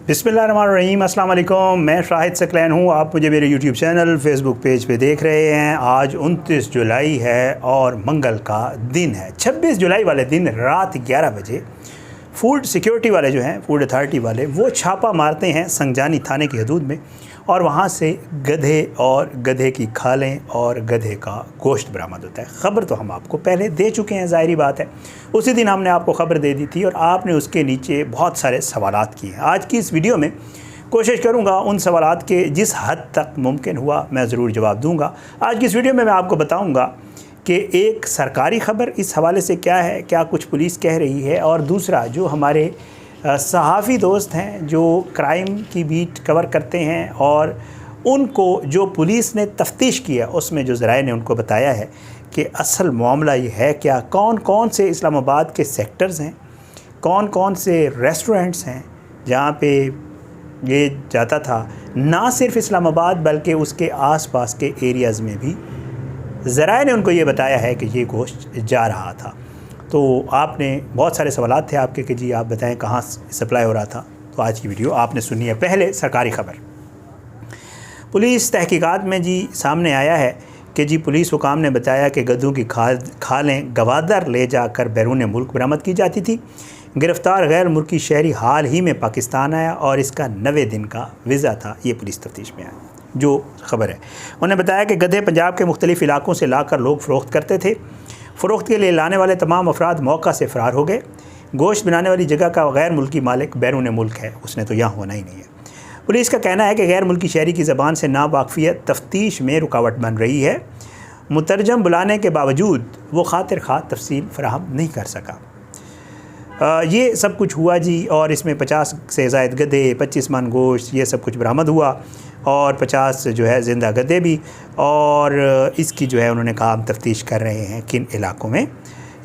बिस्मिल्लाहिर्रहमानिर्रहीम, अस्सलाम वालेकुम। मैं शाहिद सकलैन हूँ। आप मुझे मेरे यूट्यूब चैनल फेसबुक पेज पे देख रहे हैं। आज 29 जुलाई है और मंगल का दिन है। 26 जुलाई वाले दिन रात 11 बजे फूड सिक्योरिटी वाले जो हैं, फूड अथॉरिटी वाले, वो छापा मारते हैं संजानी थाने की हदूद में और वहाँ से गधे और गधे की खालें और गधे का गोश्त बरामद होता है। ख़बर तो हम आपको पहले दे चुके हैं, ज़ाहिरी बात है। उसी दिन हमने आपको ख़बर दे दी थी और आपने उसके नीचे बहुत सारे सवालात किए हैं। आज की इस वीडियो में कोशिश करूँगा उन सवालात के जिस हद तक मुमकिन हुआ मैं ज़रूर जवाब दूँगा। आज की इस वीडियो में मैं आपको बताऊँगा कि एक सरकारी ख़बर इस हवाले से क्या है, क्या कुछ पुलिस कह रही है, और दूसरा जो हमारे सहाफ़ी दोस्त हैं जो क्राइम की बीट कवर करते हैं और उनको जो पुलिस ने तफ्तीश किया उसमें जो ज़राए ने उनको बताया है कि असल मामला ये है क्या, कौन कौन से इस्लामाबाद के सेक्टर्स हैं, कौन कौन से रेस्टोरेंट्स हैं जहाँ पे ये जाता था। ना सिर्फ इस्लामाबाद बल्कि उसके आसपास के एरियाज़ में भी ज़राए ने उनको ये बताया है कि ये गोश्त जा रहा था। तो आपने बहुत सारे सवालात थे आपके कि जी आप बताएं कहाँ सप्लाई हो रहा था। तो आज की वीडियो आपने सुनी है। पहले सरकारी ख़बर, पुलिस तहकीकात में जी सामने आया है कि जी पुलिस हुकाम ने बताया कि गधों की खालें गवादर ले जाकर बैरून मुल्क बरामद की जाती थी। गिरफ़्तार गैर मुल्की शहरी हाल ही में पाकिस्तान आया और इसका 90 दिन का वीज़ा था। ये पुलिस तफ्तीश में आया जो ख़बर है। उन्होंने बताया कि गधे पंजाब के मुख्तलिफ़ इलाकों से लाकर लोग फ़रोख्त करते थे। फ़रोख्त के लिए लाने वाले तमाम अफराद मौका से फ़रार हो गए। गोश्त बनाने वाली जगह का गैर मुल्की मालिक बैरून मुल्क है, उसने तो यहाँ होना ही नहीं है। पुलिस का कहना है कि गैर मुल्की शहरी की ज़बान से नावाकफ़ियत तफ्तीश में रुकावट बन रही है। मुतरजम बुलाने के बावजूद वो खातिर खा तफसील फ़राहम नहीं कर सका। ये सब कुछ हुआ जी, और इसमें 50 से ज़ायद गधे, 25 मन गोश्त, ये सब कुछ बरामद हुआ और 50 जो है ज़िंदा गधे भी। और इसकी जो है उन्होंने कहा हम तफ्तीश कर रहे हैं किन इलाकों में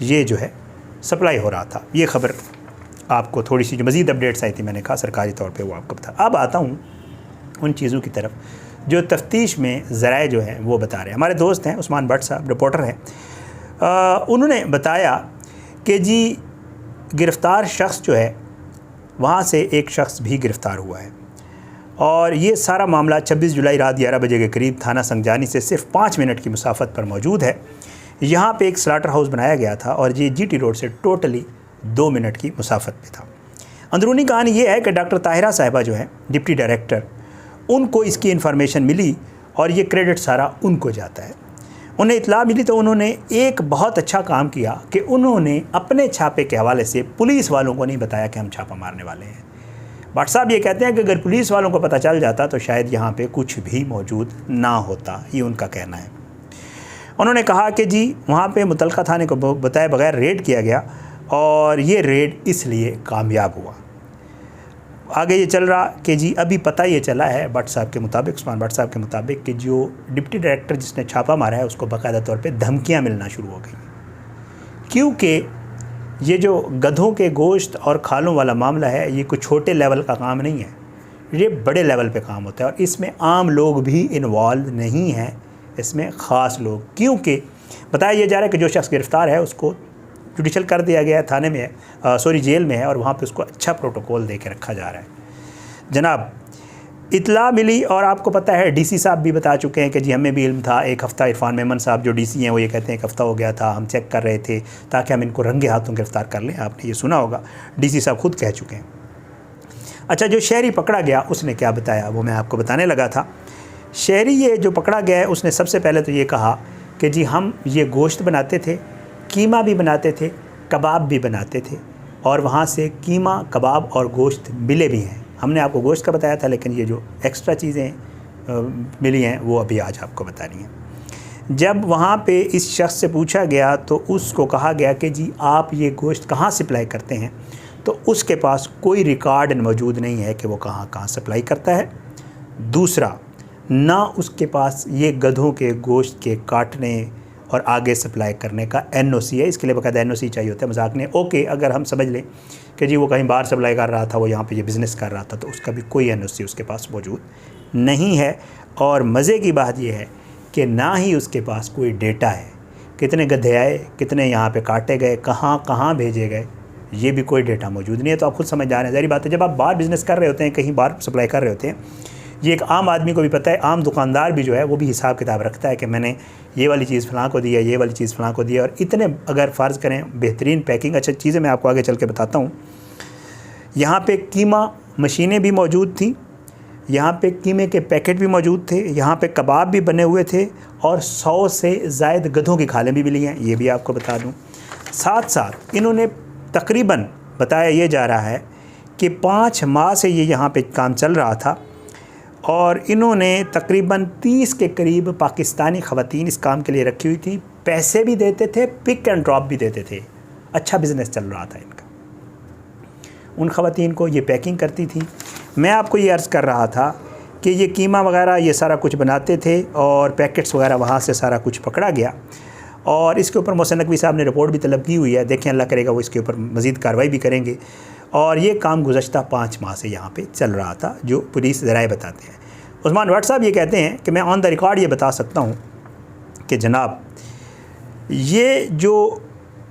ये जो है सप्लाई हो रहा था। ये ख़बर आपको थोड़ी सी जो मज़ीद अपडेट्स आई थी मैंने कहा सरकारी तौर पे वो आपको बता। अब आता हूँ उन चीज़ों की तरफ जो तफ्तीश में ज़राए जो हैं वो बता रहे हैं। हमारे दोस्त हैं उस्मान भट्ट साहब, रिपोर्टर हैं। उन्होंने बताया कि जी गिरफ़्तार शख्स जो है वहाँ से एक शख्स भी गिरफ़्तार हुआ है और ये सारा मामला 26 जुलाई रात 11 बजे के करीब थाना संजानी से सिर्फ 5 मिनट की मुसाफत पर मौजूद है। यहाँ पे एक स्लाटर हाउस बनाया गया था और ये जीटी रोड से टोटली 2 मिनट की मुसाफत पे था। अंदरूनी कहानी ये है कि डॉक्टर ताहिरा साहिबा जो हैं डिप्टी डायरेक्टर, उनको इसकी इन्फॉर्मेशन मिली और ये क्रेडिट सारा उनको जाता है। उन्हें इत्तला मिली तो उन्होंने एक बहुत अच्छा काम किया कि उन्होंने अपने छापे के हवाले से पुलिस वालों को नहीं बताया कि हम छापा मारने वाले हैं। भट्ट साहब ये कहते हैं कि अगर पुलिस वालों को पता चल जाता तो शायद यहाँ पे कुछ भी मौजूद ना होता, ये उनका कहना है। उन्होंने कहा कि जी वहाँ पे मुतलका थाने को बताए बगैर रेड किया गया और ये रेड इसलिए कामयाब हुआ। आगे ये चल रहा कि जी अभी पता ये चला है भट्ट साहब के मुताबिक, उस्मान भट्ट साहब के मुताबिक, कि जो डिप्टी डायरेक्टर जिसने छापा मारा है उसको बाकायदा तौर पे धमकियां मिलना शुरू हो गई, क्योंकि ये जो गधों के गोश्त और खालों वाला मामला है ये कोई छोटे लेवल का काम नहीं है, ये बड़े लेवल पे काम होता है और इसमें आम लोग भी इन्वॉल्व नहीं हैं, इसमें ख़ास लोग। क्योंकि बताया ये जा रहा है कि जो शख्स गिरफ़्तार है उसको जुडिशल कर दिया गया है, थाने में है, जेल में है और वहाँ पे उसको अच्छा प्रोटोकॉल दे के रखा जा रहा है। जनाब इत्तला मिली और आपको पता है डीसी साहब भी बता चुके हैं कि जी हमें भी इल्म था। एक हफ़्ता इरफान मेमन साहब जो डीसी हैं वो ये कहते हैं एक हफ़्ता हो गया था, हम चेक कर रहे थे ताकि हम इनको रंगे हाथों गिरफ़्तार कर लें। आपने ये सुना होगा, डीसी साहब खुद कह चुके हैं। अच्छा, जो शहरी पकड़ा गया उसने क्या बताया वो मैं आपको बताने लगा था। शहरी ये जो पकड़ा गया है उसने सबसे पहले तो ये कहा कि जी हम ये गोश्त बनाते थे, कीमा भी बनाते थे, कबाब भी बनाते थे और वहाँ से कीमा, कबाब और गोश्त मिले भी हैं। हमने आपको गोश्त का बताया था, लेकिन ये जो एक्स्ट्रा चीज़ें मिली हैं वो अभी आज आपको बतानी है। जब वहाँ पे इस शख्स से पूछा गया तो उसको कहा गया कि जी आप ये गोश्त कहाँ सप्लाई करते हैं, तो उसके पास कोई रिकॉर्ड मौजूद नहीं है कि वो कहाँ कहाँ सप्लाई करता है। दूसरा, ना उसके पास ये गधों के गोश्त के काटने और आगे सप्लाई करने का एनओसी है। इसके लिए बाकायदा एनओसी चाहिए होता है। मजाक नहीं, ओके अगर हम समझ लें कि जी वो कहीं बाहर सप्लाई कर रहा था, वो यहाँ पे ये बिज़नेस कर रहा था, तो उसका भी कोई एनओसी उसके पास मौजूद नहीं है। और मज़े की बात यह है कि ना ही उसके पास कोई डेटा है, कितने गधे आए, कितने यहाँ पे काटे गए, कहाँ कहाँ भेजे गए, ये भी कोई डेटा मौजूद नहीं है। तो आप खुद समझ जा रहे हैं, ज़ाहिर बात है जब आप बाहर बिज़नेस कर रहे होते हैं, कहीं बाहर सप्लाई कर रहे होते हैं, ये एक आम आदमी को भी पता है, आम दुकानदार भी जो है वो भी हिसाब किताब रखता है कि मैंने ये वाली चीज़ फ़लाँ को दी है, ये वाली चीज़ फ़लाँ को दी है। और इतने अगर फ़र्ज़ करें बेहतरीन पैकिंग, अच्छा चीज़ें मैं आपको आगे चल के बताता हूँ। यहाँ पे कीमा मशीनें भी मौजूद थी, यहाँ पे कीमे के पैकेट भी मौजूद थे, यहाँ पे कबाब भी बने हुए थे और 100 से ज़ायद गधों की खालें भी मिली हैं, ये भी आपको बता दूँ। साथ साथ इन्होंने तकरीबन बताया ये जा रहा है कि 5 माह से ये यहाँ पे काम चल रहा था और इन्होंने तकरीबन 30 के करीब पाकिस्तानी ख़वातीन इस काम के लिए रखी हुई थी। पैसे भी देते थे, पिक एंड ड्रॉप भी देते थे, अच्छा बिज़नेस चल रहा था इनका। उन ख़वातीन को ये पैकिंग करती थी। मैं आपको ये अर्ज़ कर रहा था कि ये कीमा वगैरह ये सारा कुछ बनाते थे और पैकेट्स वगैरह वहाँ से सारा कुछ पकड़ा गया और इसके ऊपर मोहसिन नकवी साहब ने रिपोर्ट भी तलब की हुई है। देखें, अल्लाह करेगा वो इसके ऊपर मज़ीद कार्रवाई भी करेंगे। और ये काम गुज़श्ता 5 माह से यहाँ पे चल रहा था, जो पुलिस ज़राए बताते हैं। उस्मान भट्ट साहब ये कहते हैं कि मैं ऑन द रिकॉर्ड ये बता सकता हूँ कि जनाब ये जो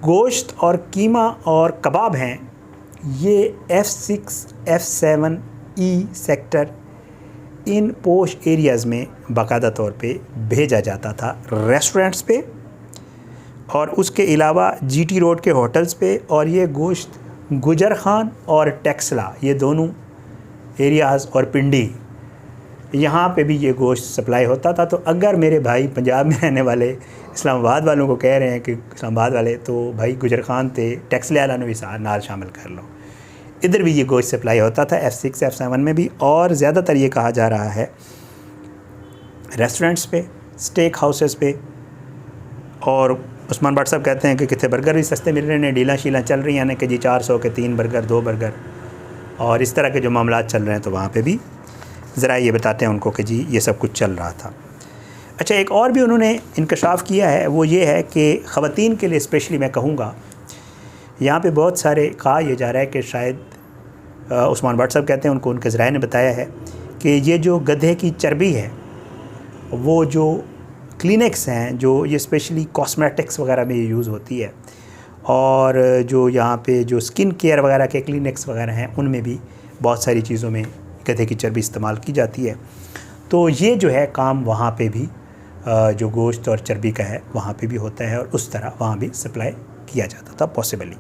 गोश्त और कीमा और कबाब हैं, ये F6 F7E सेक्टर इन पोश एरियाज़ में बाकायदा तौर पे भेजा जाता था, रेस्टोरेंट्स पे और उसके अलावा GT रोड के होटल्स पे। और ये गोश्त गुजर खान और टेक्सला, ये दोनों एरियाज़ और पिंडी, यहाँ पे भी ये गोश्त सप्लाई होता था। तो अगर मेरे भाई पंजाब में रहने वाले इस्लामाबाद वालों को कह रहे हैं कि इस्लामाबाद वाले, तो भाई गुजर खान थे, टेक्सले वाला ने भी नाल शामिल कर लो, इधर भी ये गोश्त सप्लाई होता था, F6 F7 में भी। और ज़्यादातर ये कहा जा रहा है रेस्टोरेंट्स पे, स्टेक हाउसेस पे। और उस्मान भट्ट साहब कहते हैं कि कितने बर्गर भी सस्ते मिल रहे हैं, डीलां शीलां चल रही हैं ना कि जी 400 के 3 बर्गर 2 बर्गर और इस तरह के जो मामला चल रहे हैं। तो वहाँ पे भी ज़रा ये बताते हैं उनको कि जी ये सब कुछ चल रहा था। अच्छा, एक और भी उन्होंने इंकशाफ किया है, वो ये है कि ख़वातीन के लिए स्पेशली मैं कहूँगा, यहाँ पे बहुत सारे कहा यह जा रहा है कि शायद उस्मान भट्ट साहब कहते हैं उनको उनके ज़राए ने बताया है कि ये जो गधे की चर्बी है, वो जो क्लिनिक्स हैं, जो ये स्पेशली कॉस्मेटिक्स वगैरह में ये यूज़ होती है और जो यहाँ पे जो स्किन केयर वगैरह के क्लिनिक्स वगैरह हैं, उनमें भी बहुत सारी चीज़ों में गधे की चर्बी इस्तेमाल की जाती है। तो ये जो है काम वहाँ पे भी जो गोश्त और चर्बी का है वहाँ पे भी होता है और उस तरह वहाँ भी सप्लाई किया जाता था पॉसिबली।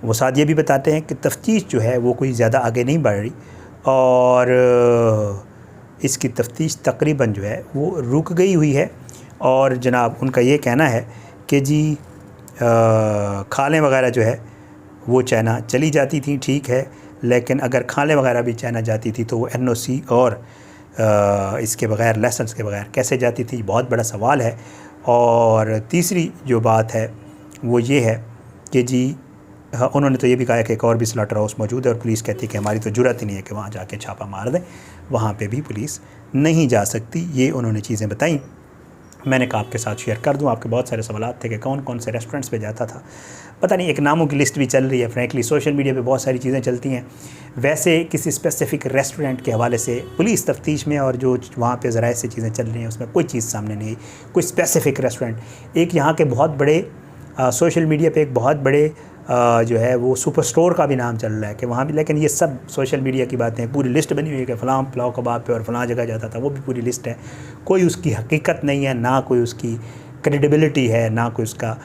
वो साथ ये भी बताते हैं कि तफ्तीश जो है वो कोई ज़्यादा आगे नहीं बढ़ रही और इसकी तफ्तीश तकरीबन जो है वो रुक गई हुई है। और जनाब उनका ये कहना है कि जी खालें वगैरह जो है वो चाइना चली जाती थी, ठीक है, लेकिन अगर खालें वगैरह भी चाइना जाती थी तो वो NOC और इसके बग़ैर, लाइसेंस के बग़ैर कैसे जाती थी, बहुत बड़ा सवाल है। और तीसरी जो बात है वो ये है कि जी उन्होंने तो ये भी कहा कि एक और भी स्लॉटर हाउस मौजूद है और पुलिस कहती है कि हमारी तो जुर्रत ही नहीं है कि वहाँ जाके छापा मार दें, वहाँ पे भी पुलिस नहीं जा सकती। ये उन्होंने चीज़ें बताई, मैंने कहा आपके साथ शेयर कर दूं। आपके बहुत सारे सवाल थे कि कौन कौन से रेस्टोरेंट्स पे जाता था, पता नहीं, एक नामों की लिस्ट भी चल रही है। फ्रैंकली सोशल मीडिया पे बहुत सारी चीज़ें चलती हैं, वैसे किसी स्पेसिफ़िक रेस्टोरेंट के हवाले से पुलिस तफ्तीश में और जो वहाँ पे ज़राए से चीज़ें चल रही हैं उसमें कोई चीज़ सामने नहीं, कोई स्पेसिफ़िक रेस्टोरेंट। एक यहाँ के बहुत बड़े सोशल मीडिया पे एक बहुत बड़े जो है वो सुपर स्टोर का भी नाम चल रहा है कि वहाँ भी, लेकिन ये सब सोशल मीडिया की बातें, पूरी लिस्ट बनी हुई है कि फ़लाँ पुलाव कबाब पे और फ़लाँ जगह जाता था, वो भी पूरी लिस्ट है। कोई उसकी हकीकत नहीं है, ना कोई उसकी क्रेडिबिलिटी है, ना कोई उसका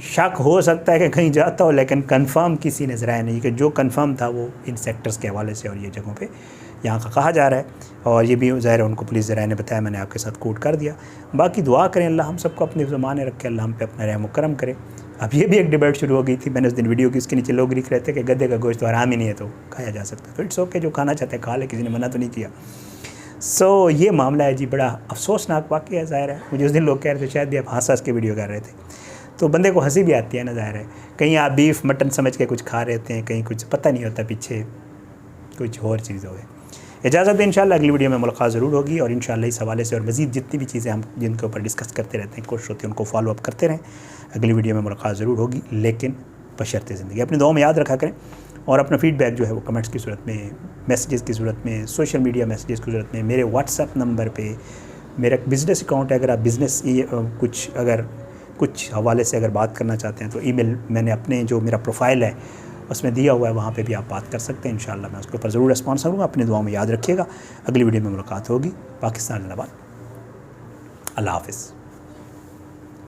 शक हो सकता है कि कहीं जाता हो, लेकिन कंफर्म किसी ने ज़राया नहीं कि जो कंफर्म था वो इन सेक्टर्स के हवाले से और ये जगहों पे यहाँ का कहा जा रहा है। और ये भी ज़ाहिर है उनको पुलिस ज़राए ने बताया, मैंने आपके साथ कोट कर दिया। बाकी दुआ करें अल्लाह हम सबको अपने ज़माने रखे, अल्लाह हम पे अपना रहम करम करे। अब ये भी एक डिबेट शुरू हो गई थी, मैंने उस दिन वीडियो की, उसके नीचे लोग लिख रहे थे कि गधे का गोश्त तो हराम ही नहीं है तो खाया जा सकता है। तो इट्स ओके, जो खाना चाहते हैं खा ले, किसी ने मना तो नहीं किया। सो ये मामला है जी, बड़ा अफसोसनाक वाक़या है। ज़ाहिर है मुझे उस दिन लोग कह रहे थे शायद भी आप हंस के वीडियो कर रहे थे, तो बंदे को हंसी भी आती है ना। ज़ाहिर है कहीं आप बीफ मटन समझ के कुछ खा रहे होते हैं, कहीं कुछ पता नहीं होता पीछे कुछ और चीज़ हो गई। इजाज़त है, इंशाल्लाह अगली वीडियो में मुलाकात ज़रूर होगी और इंशाल्लाह इस हवाले से और मज़ीद जितनी भी चीज़ें हम जिनके ऊपर डिस्कस करते रहते हैं, कोशिश होती है उनको फॉलो अप करते रहें। अगली वीडियो में मुलाकात ज़रूर होगी, लेकिन बशर्ते ज़िंदगी। अपनी दुआ में याद रखा करें और अपना फीडबैक जो है वो कमेंट्स की सूरत में, मैसेजेस की सूरत में, सोशल मीडिया मैसेजेस की सूरत में, मेरे व्हाट्सएप नंबर पर, मेरा बिज़नेस अकाउंट है, अगर आप बिज़नेस कुछ अगर कुछ हवाले से अगर बात करना चाहते हैं तो ईमेल मैंने अपने जो मेरा प्रोफाइल है उसमें दिया हुआ है, वहाँ पे भी आप बात कर सकते हैं। इंशाल्लाह मैं उसके ऊपर ज़रूर रिस्पॉन्स करूँगा। अपनी दुआओं में याद रखिएगा। अगली वीडियो में मुलाकात होगी। पाकिस्तान जिंदाबाद। अल्लाह हाफ़िज़।